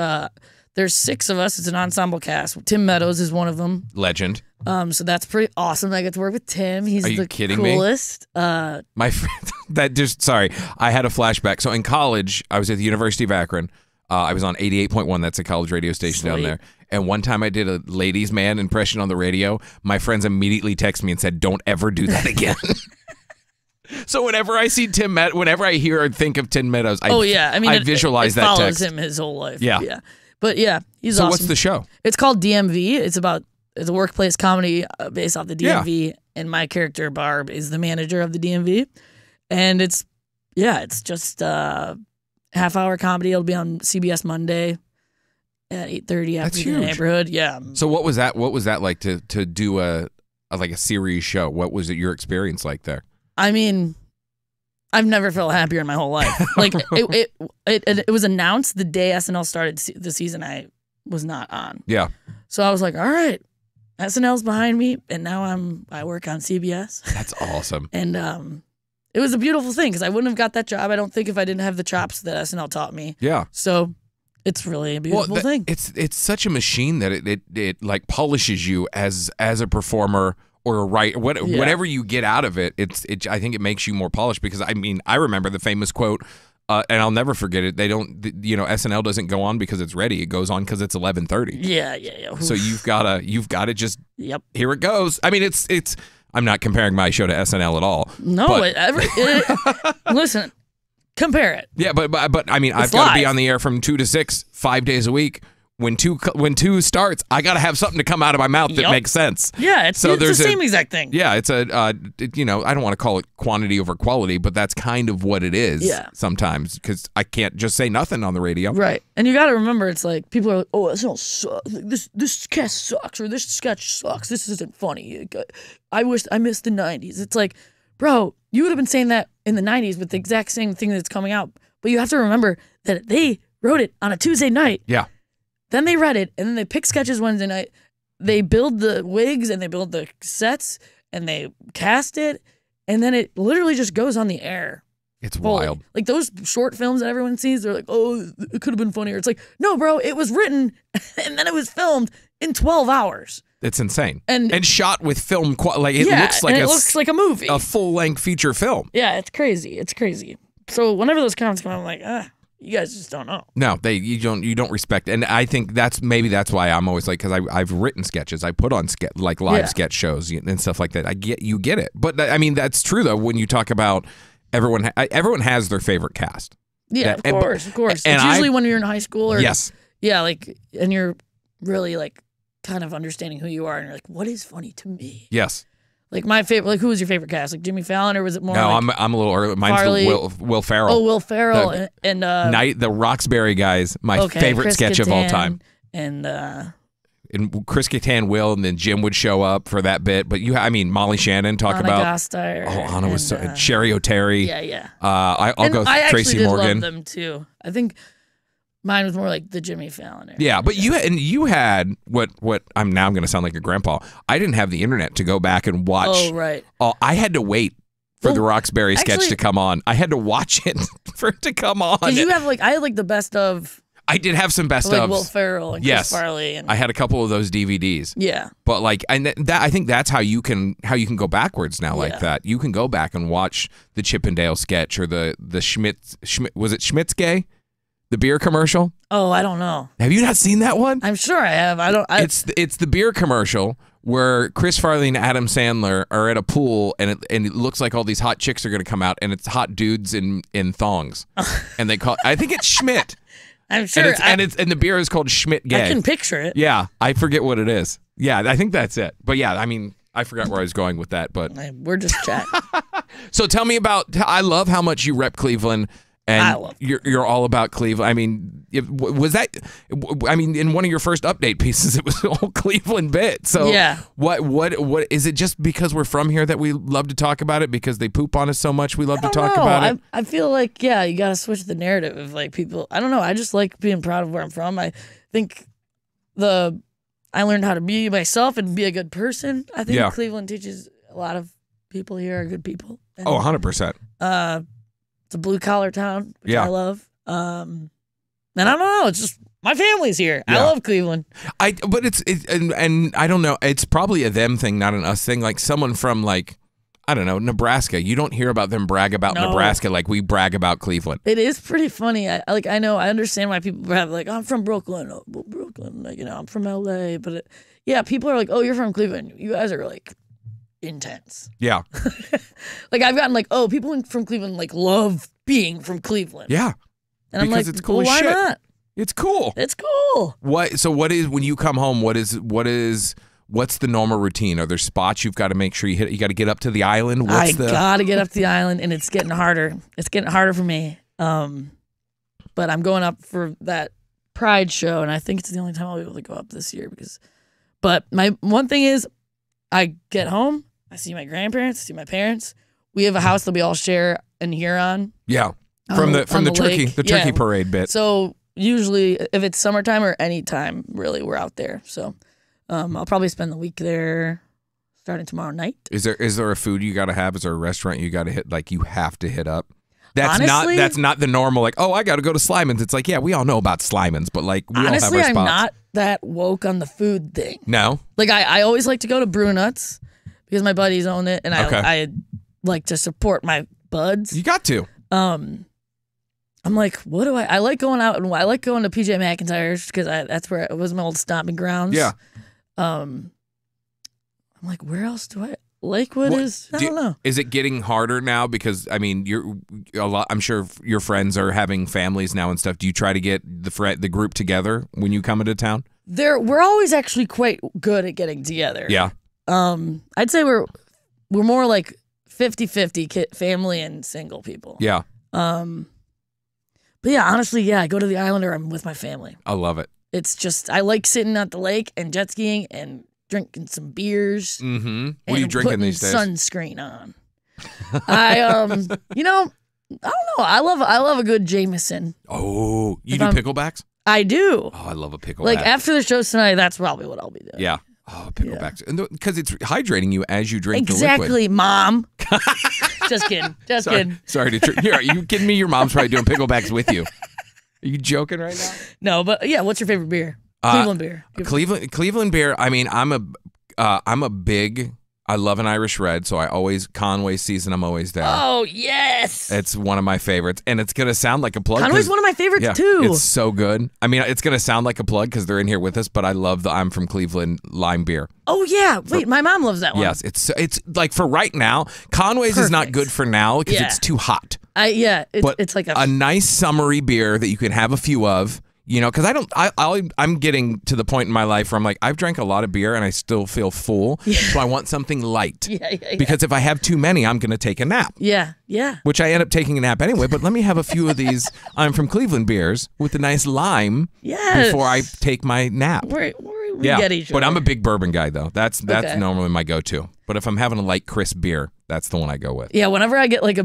there's 6 of us. It's an ensemble cast. Tim Meadows is one of them. Legend. So that's pretty awesome. I get to work with Tim. He's the coolest. My friend, sorry, I had a flashback. So in college, I was at the University of Akron. I was on 88.1. That's a college radio station down there. And one time I did a ladies' man impression on the radio. My friends immediately texted me and said, "Don't ever do that again." So whenever I see whenever I hear or think of Tim Meadows, I visualize that text. Follows him his whole life. Yeah. But yeah, he's awesome. So what's the show? It's called DMV. It's about it's a workplace comedy based off the DMV, and my character Barb is the manager of the DMV, and it's just half-hour comedy. It'll be on CBS Monday at 8:30 after the neighborhood. Yeah. So what was that? What was that like to do a series show? What was your experience like there? I mean, I've never felt happier in my whole life. Like it was announced the day SNL started the season I was not on. Yeah. So I was like, all right, SNL's behind me, and now I work on CBS. That's awesome. And it was a beautiful thing because I wouldn't have got that job, I don't think, if I didn't have the chops that SNL taught me. Yeah. So it's really a beautiful thing. It's such a machine that it like polishes you as a performer or a writer. Whatever you get out of it, I think it makes you more polished because I mean I remember the famous quote. And I'll never forget it. They don't, SNL doesn't go on because it's ready. It goes on because it's 11:30. Yeah. So you've got to just. Yep. Here it goes. I mean, it's. I'm not comparing my show to SNL at all. No, listen, compare it. Yeah, but I mean, I've got to be on the air from 2 to 6, 5 days a week. When two starts, I got to have something to come out of my mouth that makes sense. Yeah, it's the same exact thing. Yeah, it's I don't want to call it quantity over quality, but that's kind of what it is. Yeah. Sometimes because I can't just say nothing on the radio. Right, and you got to remember, it's like people are like, "Oh, this don't suck. This cast sucks, or this sketch sucks. This isn't funny. I wish I missed the '90s." It's like, bro, you would have been saying that in the '90s with the exact same thing that's coming out, but you have to remember that they wrote it on a Tuesday night. Yeah. Then they read it, and then they pick sketches Wednesday night. They build the wigs, and they build the sets, and they cast it, and then it literally just goes on the air. It's wild. Like those short films that everyone sees, they're like, oh, it could have been funnier. It's like, no, bro, it was written, and then it was filmed in 12 hours. It's insane. And shot with film quality. It looks like a movie. A full-length feature film. Yeah, it's crazy. It's crazy. So whenever those comments come out, I'm like, you guys just don't know. No, you don't respect, and I think that's why I'm always like, because I've written sketches, I put on live sketch shows and stuff like that. You get it, but I mean that's true though when you talk about everyone has their favorite cast. Yeah, of course. It's usually when you're in high school or and you're really like kind of understanding who you are, and you're like, what is funny to me? Yes. Like my favorite, like who was your favorite cast? Like Jimmy Fallon, or was it more? No, like I'm a little early. Mine's Will Ferrell. Oh, Will Ferrell and the Roxbury guys. My favorite Chris sketch of all time. And Chris Kattan will, and then Jim would show up for that bit. But Molly Shannon Anna about. Gasteyer, Anna was Sherry O'Terry. Yeah. I'll go Tracy Morgan. I love them too. I think. Mine was more like the Jimmy Fallon era. Yeah, but you had what I'm now going to sound like a grandpa. I didn't have the internet to go back and watch. Oh, right. I had to wait for the Roxbury sketch to come on. I had to watch it for it to come on. Did you have I had the best of. I did have some best of Will Ferrell and Chris Farley. And I had a couple of those DVDs. Yeah. But I think that's how you can go backwards now like that. You can go back and watch the Chippendale sketch or the Schmidt was it Schmidt's Gay? The beer commercial? Oh, I don't know. Have you not seen that one? I'm sure I have. It's the beer commercial where Chris Farley and Adam Sandler are at a pool, and it looks like all these hot chicks are going to come out, and it's hot dudes in thongs, and they call. I think it's Schmidt. I'm sure. And the beer is called Schmidt Gay. I can picture it. Yeah, I forget what it is. Yeah, I think that's it. But yeah, I forgot where I was going with that. But we're just chatting. So tell me about. I love how much you rep Cleveland. And you're all about Cleveland. I mean, was that? I mean, in one of your first update pieces, it was a whole Cleveland bit. So yeah. What is it? Just because we're from here that we love to talk about it? Because they poop on us so much, we love to talk about it. I feel like you got to switch the narrative of people. I don't know. I just like being proud of where I'm from. I think I learned how to be myself and be a good person. I think Cleveland teaches a lot of people here are good people. And, 100%. It's a blue collar town, which I love. And I don't know, it's just my family's here. I love Cleveland. But and I don't know, it's probably a them thing, not an us thing. Like someone from I don't know, Nebraska. You don't hear about them brag about Nebraska like we brag about Cleveland. It is pretty funny. I understand why people have I'm from Brooklyn. Oh, Brooklyn, I'm from LA. But people are like, oh, you're from Cleveland. You guys are intense. Yeah. I've gotten people from Cleveland love being from Cleveland. Yeah. And I'm it's cool as why shit. not? It's cool. It's cool. So what is when you come home, what is What's the normal routine? Are there spots you've got to make sure you hit? You got to get up to the island. I got to get up to the island, and it's getting harder. It's getting harder for me. But I'm going up for that Pride show, and I think it's the only time I'll be able to go up this year. But my one thing is, I get home, I see my grandparents, I see my parents. We have a house that we all share in Huron. Yeah, from the turkey parade bit. So usually, if it's summertime or any time, really, we're out there. So I'll probably spend the week there, starting tomorrow night. Is there a food you got to have? Is there a restaurant you got to hit? Like you have to hit up. Honestly, that's not the normal, like, oh, I got to go to Slyman's. It's like, yeah, we all know about Slyman's, but like, we honestly, all have our spots. I'm not that woke on the food thing. No? Like, I always like to go to Brew Nuts because my buddies own it, and I like to support my buds. You got to. I'm like, what do I like going out, and I like going to PJ McIntyre's because that's where it was my old stomping grounds. Yeah. I'm like, where else do I... Lakewood I don't know. Is it getting harder now? Because I mean, I'm sure your friends are having families now and stuff. Do you try to get the group together when you come into town? We're always actually quite good at getting together. Yeah. I'd say we're more like 50-50 family and single people. Yeah. But yeah, honestly, yeah, I go to the island or I'm with my family. I love it. It's just I like sitting at the lake and jet skiing and drinking some beers. Mm-hmm. What are you drinking these days? Sunscreen on. I I don't know. I love a good Jameson. Oh, you do picklebacks? I do. Oh, I love a pickleback. Like after the show tonight, that's probably what I'll be doing. Yeah. Oh, picklebacks. Yeah. Because it's hydrating you as you drink exactly, the liquid. Mom. Just kidding. Kidding. Sorry to Here, are you kidding me? Your mom's probably doing picklebacks with you. Are you joking right now? No, but yeah, what's your favorite beer? Cleveland beer. Cleveland beer. I mean, I'm a big. I love an Irish red, so I always Conway season. I'm always there. Oh yes, it's one of my favorites, and it's gonna sound like a plug. Conway's one of my favorites too. It's so good. I mean, it's gonna sound like a plug because they're in here with us, but I love the I'm from Cleveland lime beer. Oh yeah, wait, my mom loves that one. Yes, it's like for right now. Conway's Perfect. Is not good for now because it's too hot. It's like a nice summery beer that you can have a few of. You know, because I'm getting to the point in my life where I'm like, I've drank a lot of beer and I still feel full. Yeah. So I want something light. Yeah. Because if I have too many, I'm going to take a nap. Yeah. Which I end up taking a nap anyway. But let me have a few of these I'm from Cleveland beers with a nice lime before I take my nap. We get each other. But I'm a big bourbon guy, though. That's normally my go-to. But if I'm having a light, crisp beer, that's the one I go with. Yeah, whenever I get like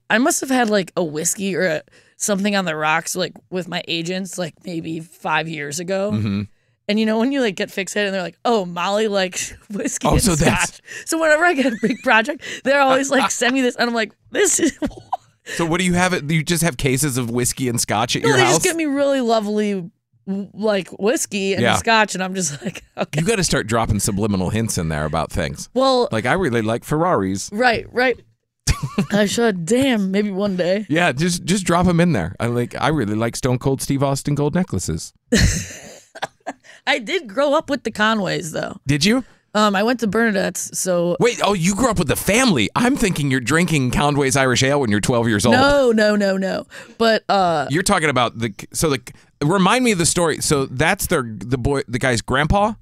I must have had like a whiskey or something on the rocks like with my agents like maybe 5 years ago. Mm-hmm. And you know when you like get fixated and they're like, oh, Molly likes whiskey and scotch. So whenever I get a big project, they're always like, send me this. And I'm like, this is... So what do you have? You just have cases of whiskey and scotch at your house? They just get me really lovely like whiskey and scotch, and I'm just like, okay. You got to start dropping subliminal hints in there about things. Well, like I really like Ferraris. Right. I should. Damn, maybe one day. Yeah, just drop them in there. I really like Stone Cold Steve Austin gold necklaces. I did grow up with the Conways, though. Did you? I went to Bernadette's, so... Wait, you grew up with the family. I'm thinking you're drinking Conway's Irish Ale when you're 12 years old. No. But, You're talking about remind me of the story. So that's the guy's grandpa?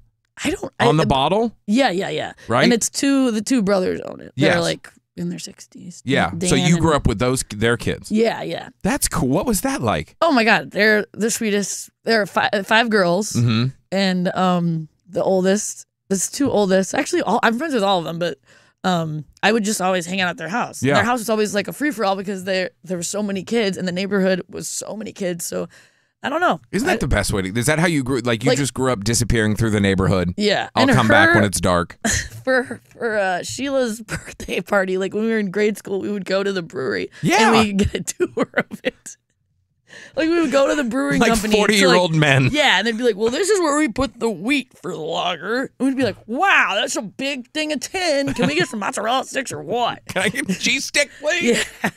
On the bottle? Yeah. Right? And it's the two brothers own it. They're like in their 60s. Yeah. So you grew up with their kids? Yeah. That's cool. What was that like? Oh my God. They're the sweetest. There are five girls. Mm-hmm. And the oldest... There's two oldest. Actually, I'm friends with all of them, but I would just always hang out at their house. Yeah. Their house was always like a free-for-all because there were so many kids, and the neighborhood was so many kids. So I don't know. Isn't that the best way to... Is that how you grew... Like, you just grew up disappearing through the neighborhood? Yeah. I'll come back when it's dark. For Sheila's birthday party, like when we were in grade school, we would go to the brewery. Yeah. And we could get a tour of it. Like, we would go to the brewing company. 40-year-old men. Yeah, and they'd be like, well, this is where we put the wheat for the lager. And we'd be like, wow, that's a big thing of tin. Can we get some mozzarella sticks or what? Can I get a cheese stick, please? Yeah.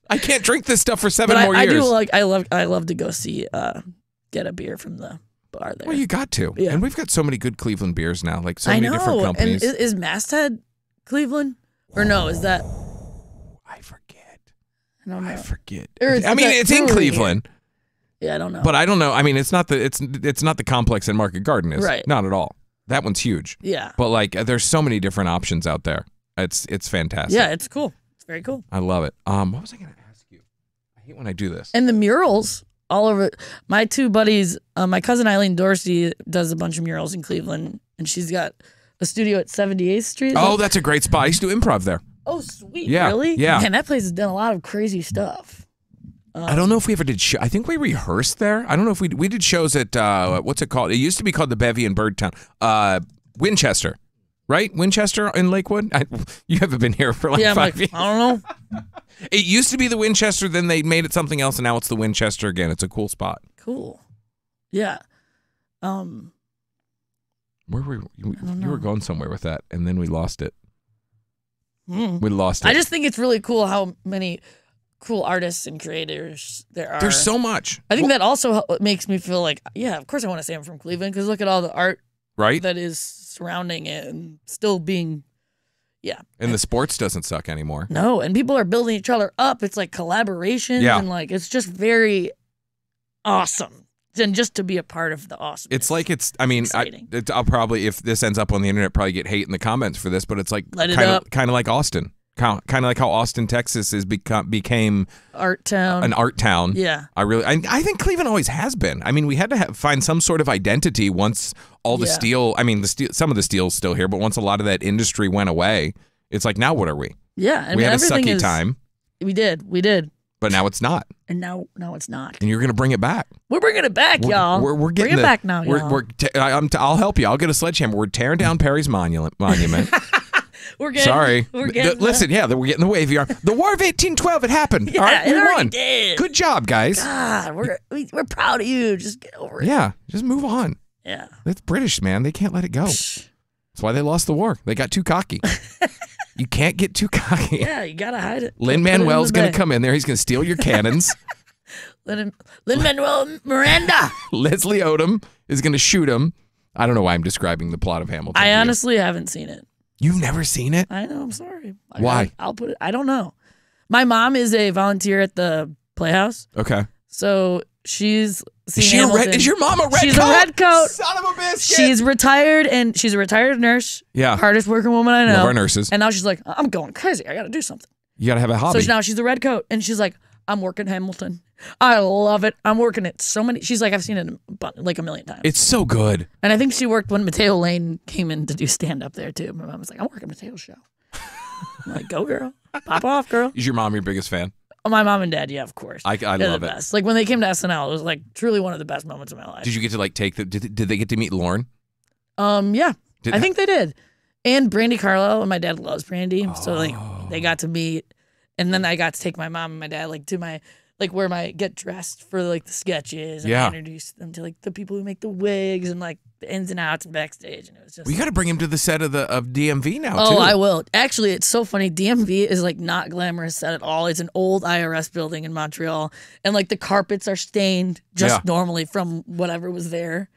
I can't drink this stuff for 7 more years. I love to go see, get a beer from the bar there. Well, you got to. Yeah. And we've got so many good Cleveland beers now, like so many different companies. And is Masthead Cleveland? Or no, is that... I forget. I don't know. I forget. It's in Cleveland. Yeah, I don't know. But I don't know. I mean, it's not the complex in Market Garden, is right? Not at all. That one's huge. Yeah. But like, there's so many different options out there. It's fantastic. Yeah, it's cool. It's very cool. I love it. What was I going to ask you? I hate when I do this. And the murals all over. My two buddies, my cousin Eileen Dorsey does a bunch of murals in Cleveland, and she's got a studio at 78th Street. Oh, that's a great spot. I used to do improv there. Oh, sweet. Yeah. Really? Yeah. Man, that place has done a lot of crazy stuff. I don't know if we ever did I think we rehearsed there. I don't know if we did shows at, what's it called? It used to be called the Bevy in Birdtown. Winchester, right? Winchester in Lakewood? You haven't been here for like 5 years. I don't know. It used to be the Winchester, then they made it something else, and now it's the Winchester again. It's a cool spot. Cool. Yeah. Where were you were going somewhere with that, and then we lost it. We lost it. I just think it's really cool how many cool artists and creators there are. There's so much. I think that also makes me feel like, yeah, of course I want to say I'm from Cleveland, because look at all the art that is surrounding it and still being, yeah. And the sports doesn't suck anymore. No, and people are building each other up. It's like collaboration, and like it's just very awesome. And just to be a part of the awesome. It's like I mean, I'll probably, if this ends up on the internet, probably get hate in the comments for this, but it's like kind of like Austin. Kind of like how Austin, Texas became art town. An art town. Yeah. I think Cleveland always has been. I mean, we had to find some sort of identity once all the steel, I mean, some of the steel's still here, but once a lot of that industry went away, it's like, now what are we? Yeah. We had a sucky time. We did. But now it's not. And now it's not. And you're going to bring it back. We're bringing it back, y'all. We're getting bring it back now, y'all. I'll help you. I'll get a sledgehammer. We're tearing down Perry's monument. We're getting, Sorry. We're getting listen, we're getting the wave here. The War of 1812, it happened. Yeah, all right, we won. Did. Good job, guys. God, we're proud of you. Just get over it. Yeah, just move on. Yeah. It's British, man. They can't let it go. That's why they lost the war. They got too cocky. You can't get too cocky. Yeah, you got to hide it. Lin-Manuel's going to come in there. He's going to steal your cannons. Lin-Manuel Miranda. Leslie Odom is going to shoot him. I don't know why I'm describing the plot of Hamilton. I honestly haven't seen it. You've never seen it? I know. I'm sorry. Why? I'll put it. I don't know. My mom is a volunteer at the Playhouse. Okay. So she's. Is your mom a red coat? She's a red coat. Son of a biscuit. She's retired, and she's a retired nurse. Yeah. Hardest working woman I know. Love our nurses. And now she's like, I'm going crazy. I got to do something. You got to have a hobby. So now she's a red coat, and she's like, I'm working Hamilton. I love it. I'm working it so many. She's like, I've seen it like a million times. It's so good. And I think she worked when Mateo Lane came in to do stand up there too. My mom was like, I'm working Mateo's show. I'm like, go girl, pop off, girl. Is your mom your biggest fan? Oh, my mom and dad, yeah, of course. I love the it. Best. Like when they came to SNL, it was like truly one of the best moments of my life. Did you get to like take did they get to meet Lorne? Yeah, I think they did. And Brandy Carlisle, and my dad loves Brandy, so like they got to meet. And then I got to take my mom and my dad like to my where my get dressed for like the sketches and I introduced them to like the people who make the wigs and like the ins and outs and backstage, and it was just you got to bring him to the set of DMV now too. Oh, I will. Actually, it's so funny. DMV is like not glamorous set at all. It's an old IRS building in Montreal, and like the carpets are stained just normally from whatever was there.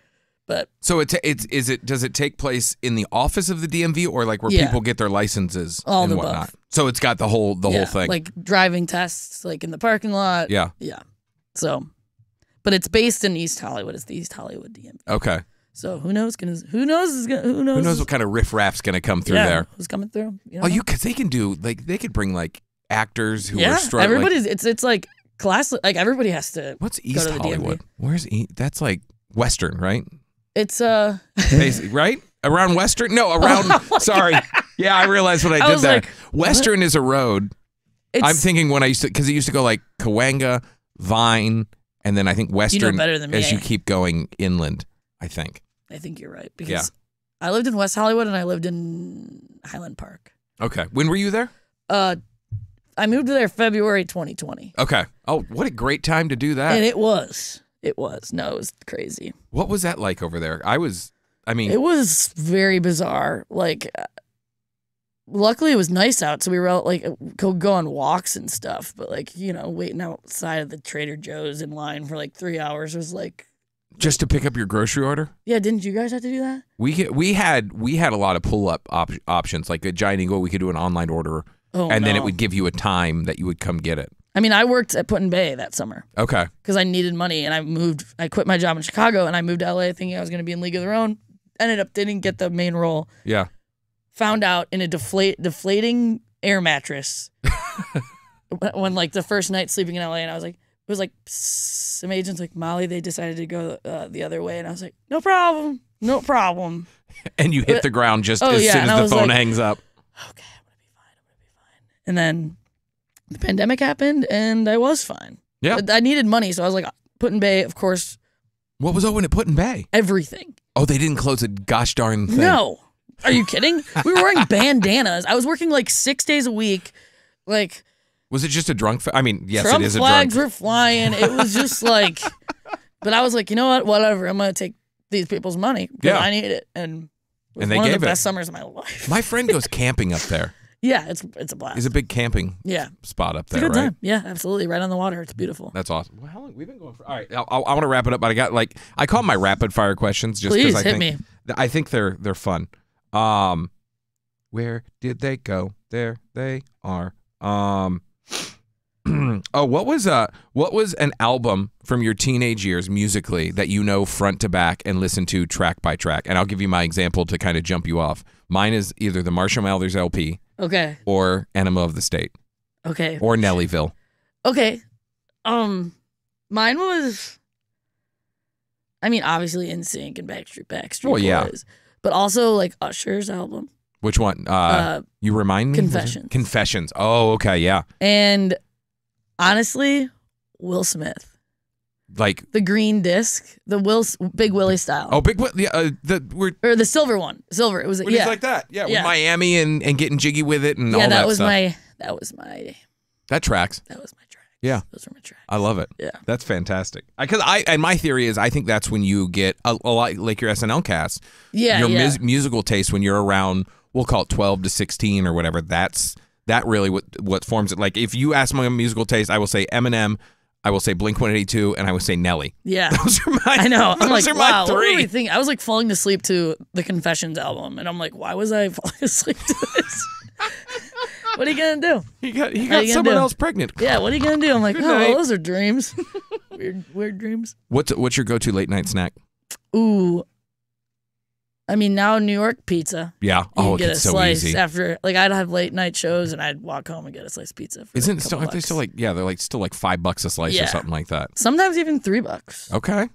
But so does it take place in the office of the DMV or like where people get their licenses and whatnot? Above. So it's got the whole thing, like driving tests, like in the parking lot. Yeah. So, but it's based in East Hollywood. It's the East Hollywood DMV. Okay. So who knows what kind of riffraff's gonna come through there? Who's coming through? Because they can do they could bring like actors who are struggling. Everybody's it's like class. Like everybody has to. What's East Hollywood? Where's that's like Western, right? It's Basically, right? Around Western? No, around sorry. Yeah, I realized what I did there. Like, Western is a road. I'm thinking when because it used to go like Cahuenga, Vine, and then I think Western better than me, as you keep going inland, I think you're right. Because I lived in West Hollywood and I lived in Highland Park. Okay. When were you there? I moved there February 2020. Okay. Oh, what a great time to do that. And it was. No, it was crazy. What was that like over there? It was very bizarre. Like, luckily it was nice out, so we were out, like, could go on walks and stuff. But like, waiting outside of the Trader Joe's in line for like 3 hours was like. Just to pick up your grocery order? Yeah, didn't you guys have to do that? We had a lot of pull up options. Like at Giant Eagle, we could do an online order, then it would give you a time that you would come get it. I mean, I worked at Put in Bay that summer. Okay. Because I needed money, and I quit my job in Chicago, and I moved to LA thinking I was going to be in League of Their Own. ended up didn't get the main role. Yeah. Found out in a deflating air mattress when like the first night sleeping in LA, and I was like, it was like some agents like, Molly, they decided to go the other way, and I was like, no problem. And you hit the ground just as soon as the phone hangs up. Okay, I'm gonna be fine. And then the pandemic happened, and I was fine. Yeah, I needed money, so I was like, Put in Bay, of course. What was open at Put in Bay? Everything. Oh, they didn't close a gosh darn thing. No. Are you kidding? We were wearing bandanas. I was working like 6 days a week. Like, was it just a drunk? I mean, yes, Trump it is a flags drunk. were flying. It was just like, but I was like, you know what? Whatever. I'm gonna take these people's money because I need it. And it was they one gave of the best summers of my life. My friend goes camping up there. Yeah, it's a blast. It's a big camping spot up there, it's a good right? time. Yeah, absolutely. Right on the water. It's beautiful. That's awesome. Well, how long we've been going for? All right, I want to wrap it up, but I call them my rapid fire questions just because I think they're fun. Where did they go? There they are. What was an album from your teenage years musically that you know front to back and listen to track by track? And I'll give you my example to kind of jump you off. Mine is either the Marshall Mathers LP, or Enema of the State, or Nellyville. Okay, mine was, I mean, obviously NSYNC and Backstreet Boys, but also like Usher's album. Which one? You remind me? Confessions. Oh, okay, yeah. And honestly, Will Smith. Like the green disc, the Big Willie style. Oh, Big Willie, or the silver one. Silver. It was it's like that. Yeah, with Miami and getting jiggy with it and all that stuff. That tracks. That was my track. Yeah, those were my tracks. I love it. Yeah, that's fantastic. Because and my theory is I think that's when you get a lot like your SNL cast. Yeah, your musical taste when you're around. We'll call it 12 to 16 or whatever. That really what forms it. Like if you ask my musical taste, I will say Eminem, I will say Blink-182, and I will say Nelly. Yeah, those are my. I know. I'm like, wow. What were we thinking? I was like falling asleep to the Confessions album, and I'm like, why was I falling asleep to this? What are you gonna do? He got someone else pregnant. Yeah, what are you gonna do? I'm like, well, those are dreams. weird dreams. What's your go-to late night snack? Ooh. I mean, now New York pizza. Yeah. You get it's a slice so easy. After, like, I'd have late night shows and I'd walk home and get a slice of pizza. Isn't it still? Are they still like? Yeah, they're like still like $5 a slice or something like that. Sometimes even $3. Okay.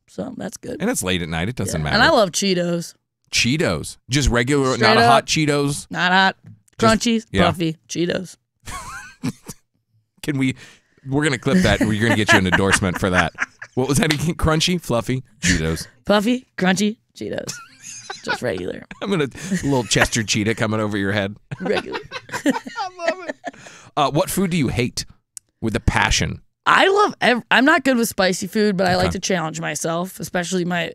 So that's good. And it's late at night. It doesn't matter. And I love Cheetos. Cheetos, just regular, not hot Cheetos. Not hot, crunchy, puffy Cheetos. We're gonna clip that. We're gonna get you an endorsement for that. What was that again? Crunchy, fluffy Cheetos. Puffy, crunchy Cheetos. Just regular. I'm gonna little Chester Cheetah coming over your head. Regular. I love it. What food do you hate with a passion? I'm not good with spicy food, but I like to challenge myself, especially my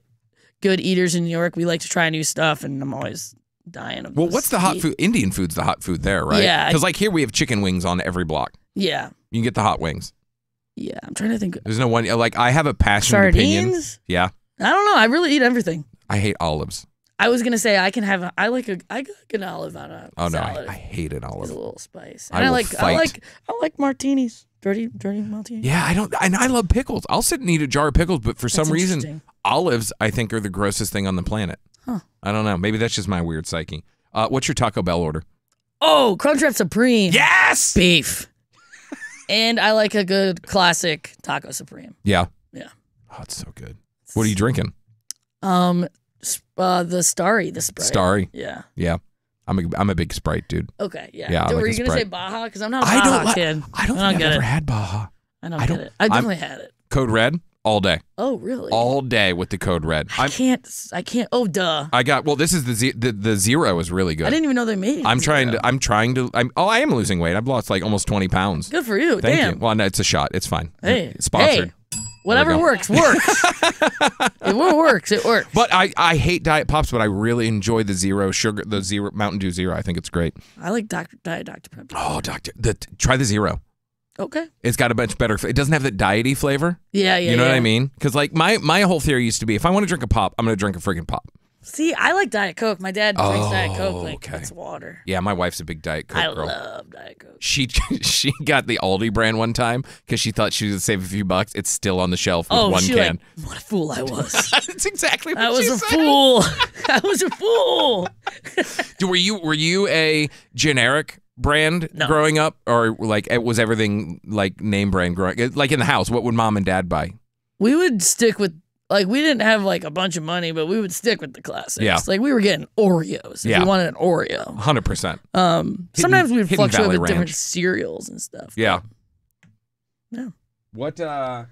good eaters in New York. We like to try new stuff, and I'm always dying of. Well, what's the hot food? Indian food's the hot food there, right? Yeah. Because like here we have chicken wings on every block. Yeah. You can get the hot wings. Yeah, I'm trying to think. There's no one like I have a passionate opinion. Yeah. I don't know. I really eat everything. I hate olives. I was gonna say I like an olive on a salad. I hate an olive. With a little spice. And I like martinis. Dirty martinis. Yeah, I love pickles. I'll sit and eat a jar of pickles, but for some reason olives I think are the grossest thing on the planet. Huh. I don't know. Maybe that's just my weird psyche. What's your Taco Bell order? Oh, Crunchwrap Supreme. Yes! Beef. And I like a good classic Taco Supreme. Yeah. Yeah. Oh, it's so good. What are you drinking? The Starry, the Sprite. Starry? Yeah. Yeah. I'm a big Sprite dude. Okay, yeah. Yeah, Were you going to say Baja? Because I'm not a Baja kid. I don't think I've ever had Baja. I don't get it. I definitely had it. Code Red all day. Oh, really? All day with the Code Red. I can't. Oh, duh. This is the Zero is really good. I didn't even know they made it. I am losing weight. I've lost like almost 20 pounds. Good for you. Thank Damn. you. Well, no, it's a shot. It's fine. Hey. Sponsored. Hey. Whatever works. It works. It works. But I hate Diet Pops, but I really enjoy the Zero Sugar, the Zero Mountain Dew Zero. I think it's great. I like Diet Dr. Pepper. Oh, try the Zero. Okay. It's got a much better. It doesn't have that diety flavor. Yeah. You know what I mean? Because like my whole theory used to be, if I want to drink a pop, I'm going to drink a freaking pop. See, I like Diet Coke. My dad drinks Diet Coke like it's water. Yeah, my wife's a big Diet Coke girl. I love Diet Coke. She got the Aldi brand one time because she thought she would save a few bucks. It's still on the shelf with one can. Like, what a fool I was. That's exactly what I was she a said. fool. I was a fool. Were you a generic brand growing up, or like was everything like name brand growing? Like in the house, what would mom and dad buy? We would stick with. Like, we didn't have, like, a bunch of money, but we would stick with the classics. Yeah. Like, we were getting Oreos if we wanted an Oreo. 100%. Sometimes we would fluctuate with different cereals and stuff. Yeah. Yeah. What, can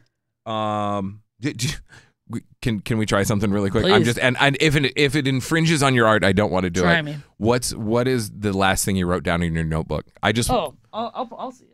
we try something really quick? Please. I'm just, and if it infringes on your art, I don't want to do it. Try me. What is the last thing you wrote down in your notebook? I'll see it.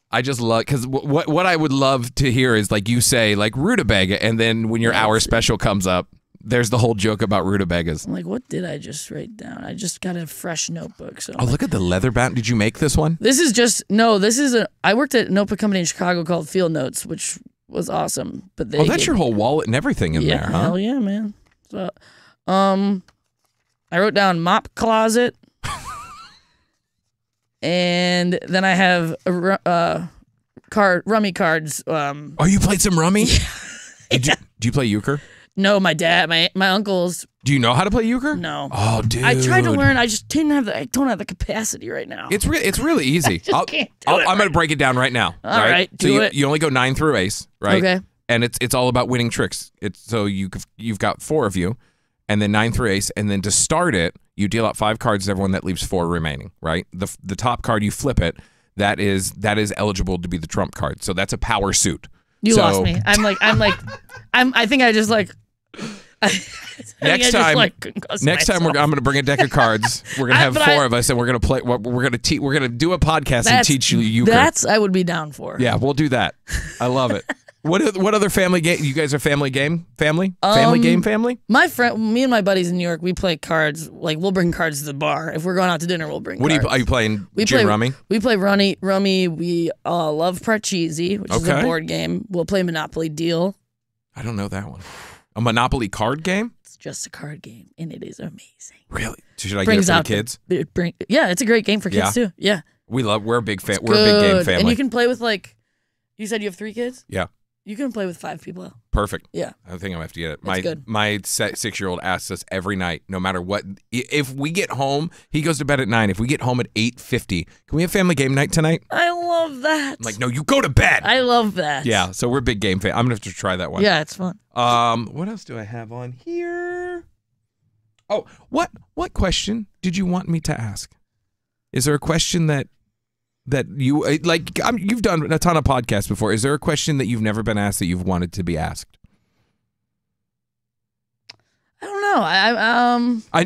I just love, because what I would love to hear is like you say like rutabaga, and then when your hour special comes up, there's the whole joke about rutabagas. I'm like, what did I just write down? I just got a fresh notebook. So look at the leather bound. Did you make this one? This is I worked at a notebook company in Chicago called Field Notes, which was awesome. But that's your whole wallet and everything in there, huh? Hell yeah, man. So, I wrote down mop closet. And then I have rummy cards. Oh, you played some rummy? Yeah. Do you play euchre? No, my dad, my uncles. Do you know how to play euchre? No. Oh, dude. I tried to learn. I just I don't have the capacity right now. It's really easy. I'm going to break it down right now. All right, do it. You only go 9 through ace, right? Okay. And it's all about winning tricks. So you've got 4 of you, and then 9 through ace, and then to start it, you deal out 5 cards to everyone that leaves 4 remaining, right? The top card, you flip it. That is eligible to be the trump card. So that's a power suit. You lost me. I think I just like. Next time, I'm going to bring a deck of cards. We're going to have 4 of us, and we're going to play. We're going to do a podcast and teach you euchre. I would be down for. Yeah, we'll do that. I love it. What other family game? You guys are family game family? My friend, me and my buddies in New York, we play cards. Like, we'll bring cards to the bar. If we're going out to dinner, we'll bring cards. Are you playing rummy? We play rummy. We love Parcheesi, which is a board game. We'll play Monopoly Deal. I don't know that one. A Monopoly card game? It's just a card game, and it is amazing. Really? Should I get it for the kids? Yeah, it's a great game for kids, too. Yeah. We're a big fan. We're a big game family. And you can play with, like, you said you have 3 kids? Yeah. You can play with 5 people. Perfect. Yeah. I think I'm going to have to get it. My 6-year-old asks us every night, no matter what. If we get home, he goes to bed at 9. If we get home at 8:50, can we have family game night tonight? I love that. I'm like, no, you go to bed. I love that. Yeah, so we're big game fan. I'm going to have to try that one. Yeah, it's fun. What else do I have on here? Oh, what question did you want me to ask? Is there a question that you like? You've done a ton of podcasts before. Is there a question that you've never been asked that you've wanted to be asked? I don't know.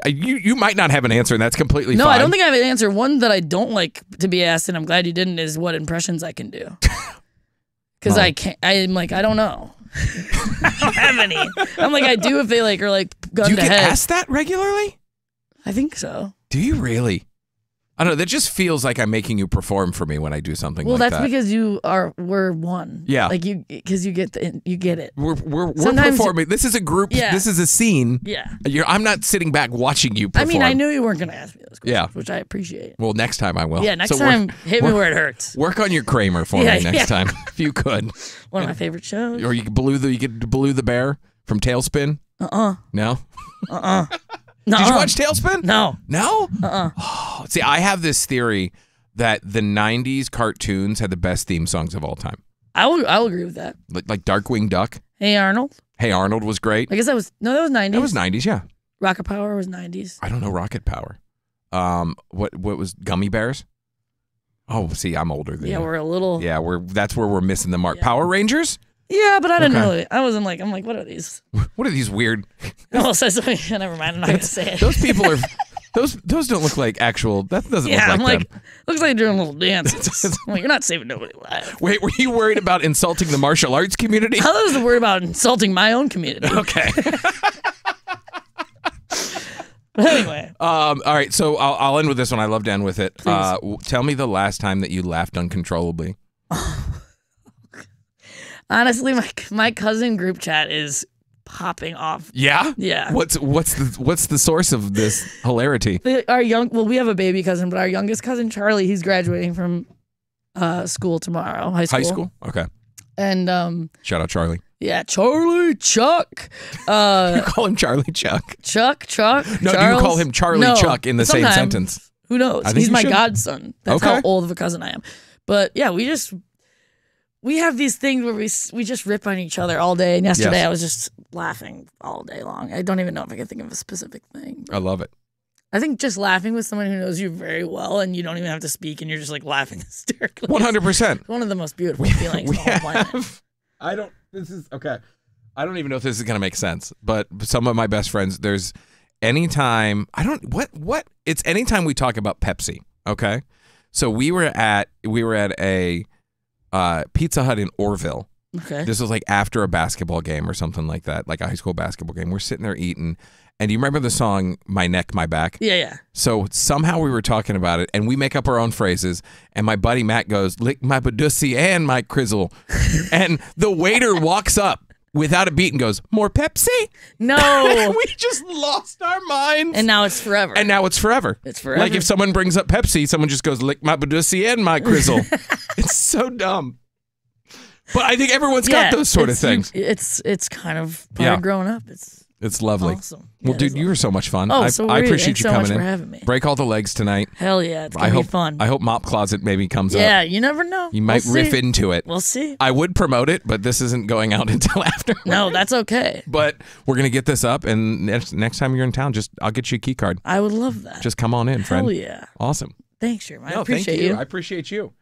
You might not have an answer, and that's completely fine. No, I don't think I have an answer. One that I don't like to be asked, and I'm glad you didn't, is what impressions I can do. Because I can't. I'm like, I don't know. I don't have any. I'm like, I do if they like are like gun to head. Do you get asked that regularly? I think so. Do you really? I don't know. That just feels like I'm making you perform for me when I do something like that. Well, that's because we're one. Yeah. Like because you get it. We're performing. This is a group. Yeah. This is a scene. Yeah. I'm not sitting back watching you perform. I mean, I knew you weren't going to ask me those questions, which I appreciate. Well, next time I will. Yeah, next time, hit me where it hurts. Work on your Kramer for me next time, if you could. One of my favorite shows. Or you get Blue the Bear from Tailspin. No. No. Did you watch Tailspin? No. No? Oh, see, I have this theory that the 90s cartoons had the best theme songs of all time. I'll agree with that. Like Darkwing Duck. Hey Arnold. Hey Arnold was great. I guess that was 90s. That was 90s, yeah. Rocket Power was 90s. I don't know Rocket Power. What was Gummy Bears? Oh, see, I'm older than you. Yeah, we're a little. Yeah, that's where we're missing the mark. Yeah. Power Rangers? Yeah, but I didn't know it. I wasn't like, I'm like, what are these? What are these weird? No, never mind. I'm not going to say it. Those people are, those don't look like actual, that doesn't look like I'm like, them. Looks like they're doing little dances. I'm like, you're not saving nobody alive. Wait, were you worried about insulting the martial arts community? I was worried about insulting my own community. Okay. But anyway. All right, so I'll end with this one. I love to end with it. Tell me the last time that you laughed uncontrollably. Honestly, my cousin group chat is popping off. Yeah? Yeah. What's the source of this hilarity? We have a baby cousin, but our youngest cousin, Charlie, he's graduating from school tomorrow, high school. High school? Okay. And shout out Charlie. Yeah, Charlie Chuck. You call him Charlie Chuck? Chuck? No, Charles? do you call him Charlie Chuck in the same sentence? Who knows? He's my godson. That's okay. how old of a cousin I am. But yeah, we have these things where we just rip on each other all day. And yesterday I was just laughing all day long. I don't even know if I can think of a specific thing. I love it. I think just laughing with someone who knows you very well and you don't even have to speak and you're just like laughing hysterically. 100%. One of the most beautiful feelings on the whole planet. I don't even know if this is going to make sense, but some of my best friends, it's anytime we talk about Pepsi, okay? So we were at a Pizza Hut in Orville. Okay. This was like after a basketball game or something like that, like a high school basketball game. We're sitting there eating. And do you remember the song My Neck, My Back? Yeah. So somehow we were talking about it, and we make up our own phrases, and my buddy Matt goes, lick my badussy and my crizzle. And the waiter walks up without a beat and goes, more Pepsi? No. We just lost our minds. And now it's forever. It's forever. Like if someone brings up Pepsi, someone just goes, lick my badussy and my crizzle. It's so dumb. But I think everyone's got those sort of things. It's kind of part of growing up. It's lovely. Awesome. Well, dude, you were so much fun. Oh, I appreciate you coming in. For having me. Break all the legs tonight. Hell yeah, it's gonna be fun. I hope Mop Closet maybe comes up. Yeah, you never know. You might riff into it. We'll see. I would promote it, but this isn't going out until after. No, that's okay. But we're gonna get this up, and next time you're in town, I'll get you a key card. I would love that. Just come on in, friend. Hell yeah. Awesome. Thanks, Sherman. I appreciate you. I appreciate you.